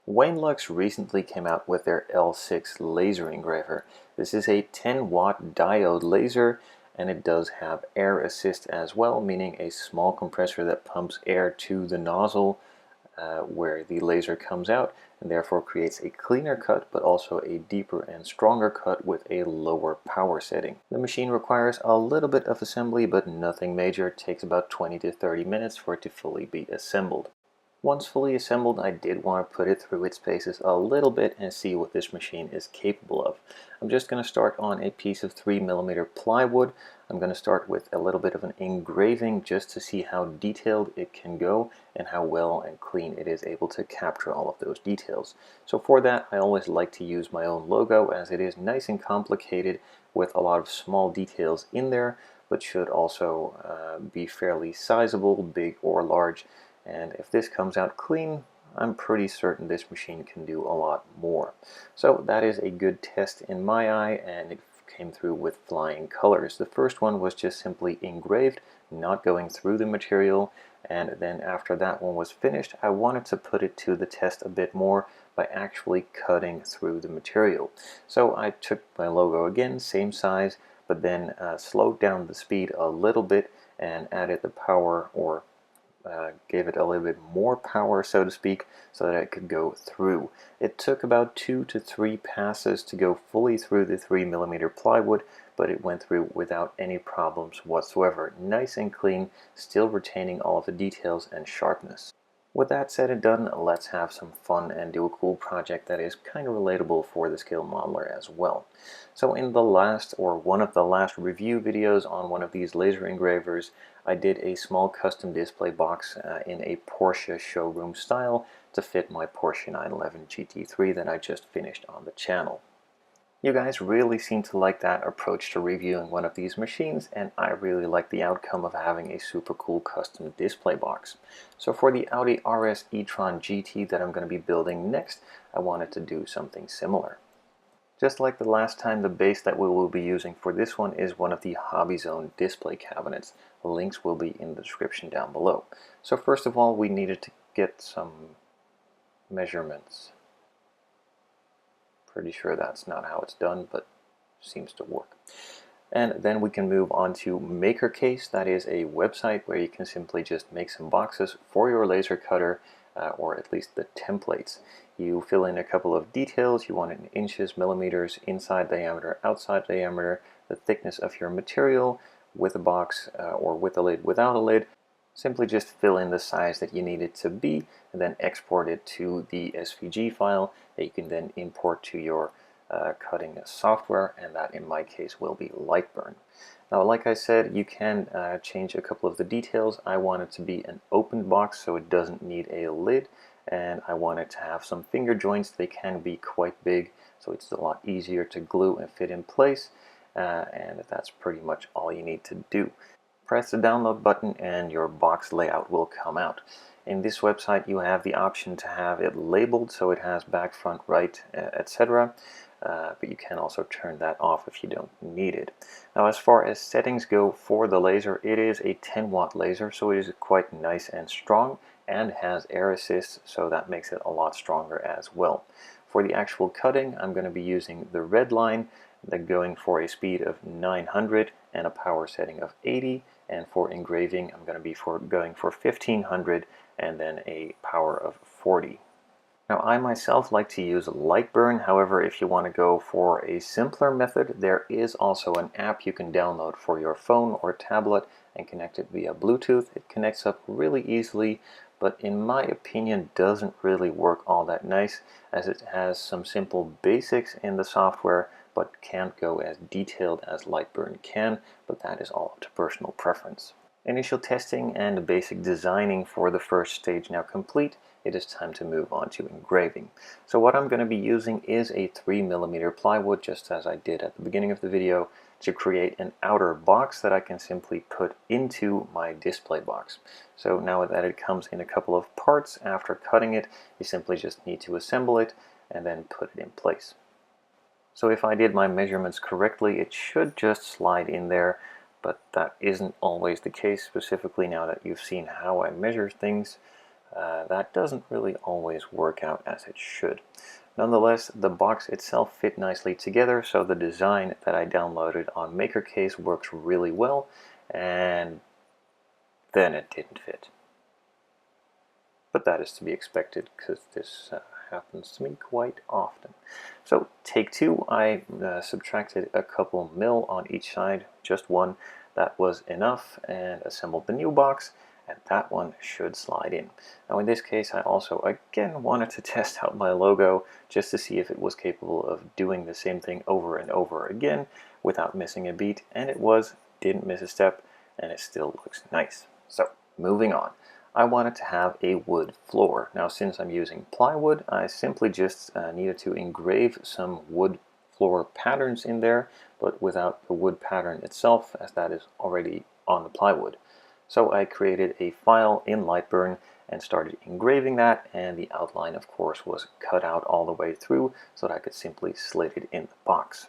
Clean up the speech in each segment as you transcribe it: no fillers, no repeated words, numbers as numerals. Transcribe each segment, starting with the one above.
Wainlux recently came out with their L6 laser engraver. This is a 10-watt diode laser, and it does have air assist as well, meaning a small compressor that pumps air to the nozzle where the laser comes out, and therefore creates a cleaner cut but also a deeper and stronger cut with a lower power setting. The machine requires a little bit of assembly, but nothing major. It takes about 20 to 30 minutes for it to fully be assembled. Once fully assembled, I did want to put it through its paces a little bit and see what this machine is capable of. I'm just going to start on a piece of 3mm plywood. I'm going to start with a little bit of an engraving just to see how detailed it can go and how well and clean it is able to capture all of those details. So for that, I always like to use my own logo, as it is nice and complicated with a lot of small details in there, but should also be fairly sizable, big or large. And if this comes out clean, I'm pretty certain this machine can do a lot more. So that is a good test in my eye, and it came through with flying colors. The first one was just simply engraved, not going through the material, and then after that one was finished, I wanted to put it to the test a bit more by actually cutting through the material. So I took my logo again, same size, but then slowed down the speed a little bit and added the power, or gave it a little bit more power, so to speak, so that it could go through. It took about 2 to 3 passes to go fully through the 3mm plywood, but it went through without any problems whatsoever. Nice and clean, still retaining all of the details and sharpness. With that said and done, let's have some fun and do a cool project that is kind of relatable for the scale modeler as well. So in the last, or one of the last review videos on one of these laser engravers, I did a small custom display box in a Porsche showroom style to fit my Porsche 911 GT3 that I just finished on the channel. You guys really seem to like that approach to reviewing one of these machines, and I really like the outcome of having a super cool custom display box. So for the Audi RS e-tron GT that I'm going to be building next, I wanted to do something similar. Just like the last time, the base that we will be using for this one is one of the Hobby Zone display cabinets. The links will be in the description down below. So first of all, we needed to get some measurements. Pretty sure that's not how it's done, but seems to work. And then we can move on to MakerCase. That is a website where you can simply just make some boxes for your laser cutter, or at least the templates. You fill in a couple of details. You want it in inches, millimeters, inside diameter, outside diameter, the thickness of your material, with a box or with a lid, without a lid. Simply just fill in the size that you need it to be, and then export it to the SVG file that you can then import to your cutting software, and that in my case will be Lightburn. Now, like I said, you can change a couple of the details. I want it to be an open box, so it doesn't need a lid, and I want it to have some finger joints. They can be quite big, so it's a lot easier to glue and fit in place, and that's pretty much all you need to do. Press the download button and your box layout will come out. In this website you have the option to have it labeled, so it has back, front, right, etc. But you can also turn that off if you don't need it. Now, as far as settings go for the laser, it is a 10-watt laser, so it is quite nice and strong and has air assist, so that makes it a lot stronger as well. For the actual cutting, I'm going to be using the red line, going for a speed of 900 and a power setting of 80. And for engraving, I'm going to be going for 1500 and then a power of 40. Now, I myself like to use Lightburn. However, if you want to go for a simpler method, there is also an app you can download for your phone or tablet and connect it via Bluetooth. It connects up really easily, but in my opinion doesn't really work all that nice, as it has some simple basics in the software, but can't go as detailed as Lightburn can, but that is all up to personal preference. Initial testing and basic designing for the first stage now complete, it is time to move on to engraving. So what I'm going to be using is a 3mm plywood, just as I did at the beginning of the video, to create an outer box that I can simply put into my display box. So now that it comes in a couple of parts, after cutting it, you simply just need to assemble it and then put it in place. So if I did my measurements correctly, it should just slide in there, but that isn't always the case, specifically now that you've seen how I measure things. that doesn't really always work out as it should. Nonetheless, the box itself fit nicely together, so the design that I downloaded on MakerCase works really well, and then it didn't fit. But that is to be expected because this happens to me quite often. So take two, I subtracted a couple mil on each side, just one, that was enough, and assembled the new box, and that one should slide in. Now in this case I also again wanted to test out my logo just to see if it was capable of doing the same thing over and over again without missing a beat, and it was, didn't miss a step, and it still looks nice. So moving on. I wanted to have a wood floor. Now since I'm using plywood, I simply just needed to engrave some wood floor patterns in there, but without the wood pattern itself, as that is already on the plywood. So I created a file in Lightburn and started engraving that, and the outline of course was cut out all the way through so that I could simply slide it in the box.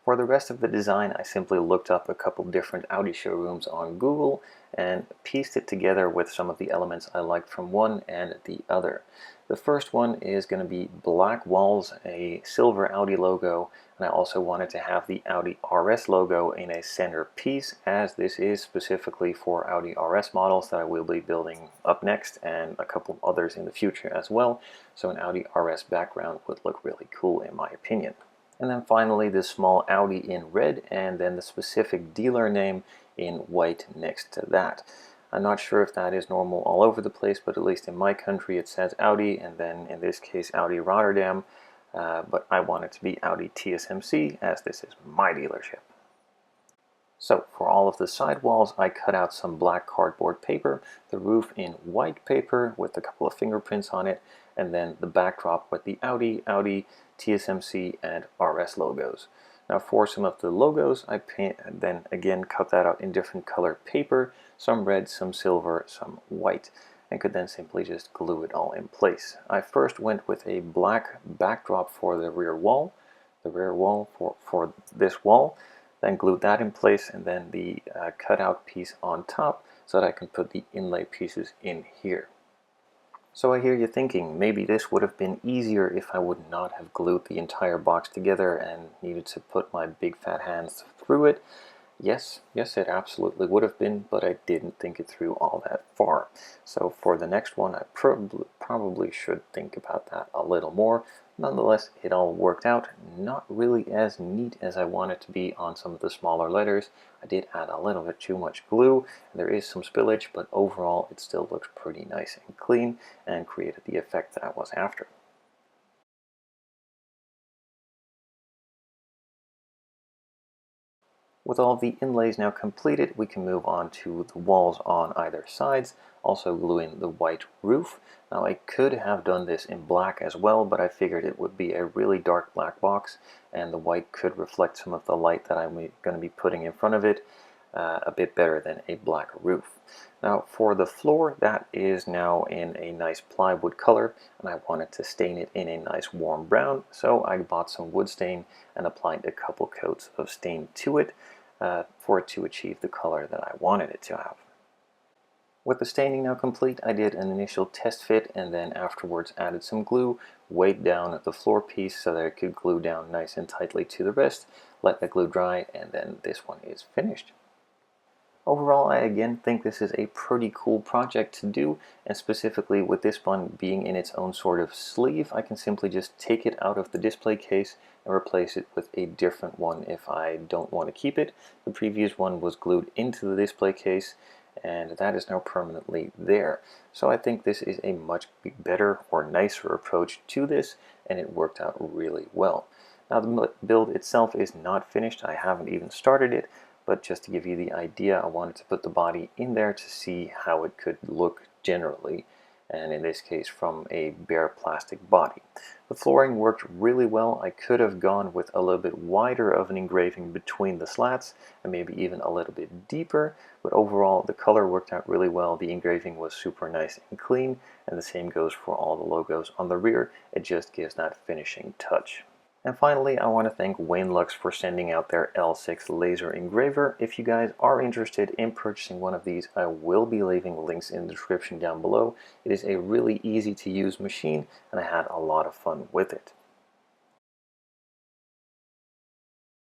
For the rest of the design, I simply looked up a couple different Audi showrooms on Google and pieced it together with some of the elements I liked from one and the other. The first one is going to be black walls, a silver Audi logo, and I also wanted to have the Audi RS logo in a center piece, as this is specifically for Audi RS models that I will be building up next, and a couple of others in the future as well, so an Audi RS background would look really cool in my opinion. And then finally this small Audi in red, and then the specific dealer name in white next to that. I'm not sure if that is normal all over the place, but at least in my country it says Audi, and then in this case Audi Rotterdam, but I want it to be Audi TSMC as this is my dealership. So for all of the sidewalls I cut out some black cardboard paper, the roof in white paper with a couple of fingerprints on it, and then the backdrop with the Audi, TSMC, and RS logos. Now for some of the logos, I then again cut that out in different colored paper, some red, some silver, some white, and could then simply just glue it all in place. I first went with a black backdrop for the rear wall for this wall, then glued that in place, and then the cutout piece on top so that I can put the inlay pieces in here. So I hear you thinking, maybe this would have been easier if I would not have glued the entire box together and needed to put my big fat hands through it. Yes, it absolutely would have been, but I didn't think it through all that far. So for the next one, I probably should think about that a little more. Nonetheless, it all worked out. Not really as neat as I want it to be on some of the smaller letters. I did add a little bit too much glue, and there is some spillage, but overall it still looks pretty nice and clean and created the effect that I was after. With all of the inlays now completed, we can move on to the walls on either sides, also gluing the white roof. Now I could have done this in black as well, but I figured it would be a really dark black box, and the white could reflect some of the light that I'm going to be putting in front of it a bit better than a black roof. Now for the floor, that is now in a nice plywood color, and I wanted to stain it in a nice warm brown, so I bought some wood stain and applied a couple coats of stain to it for it to achieve the color that I wanted it to have. With the staining now complete, I did an initial test fit and then afterwards added some glue, weighed down the floor piece so that it could glue down nice and tightly to the rest, let the glue dry, and then this one is finished. Overall, I again think this is a pretty cool project to do, and specifically with this one being in its own sort of sleeve, I can simply just take it out of the display case and replace it with a different one if I don't want to keep it. The previous one was glued into the display case, and that is now permanently there. So I think this is a much better or nicer approach to this, and it worked out really well. Now the build itself is not finished, I haven't even started it, but just to give you the idea, I wanted to put the body in there to see how it could look generally, and in this case from a bare plastic body. The flooring worked really well. I could have gone with a little bit wider of an engraving between the slats and maybe even a little bit deeper, but overall the color worked out really well. The engraving was super nice and clean, and the same goes for all the logos on the rear. It just gives that finishing touch. And finally, I want to thank Wainlux for sending out their L6 laser engraver. If you guys are interested in purchasing one of these, I will be leaving links in the description down below. It is a really easy to use machine and I had a lot of fun with it.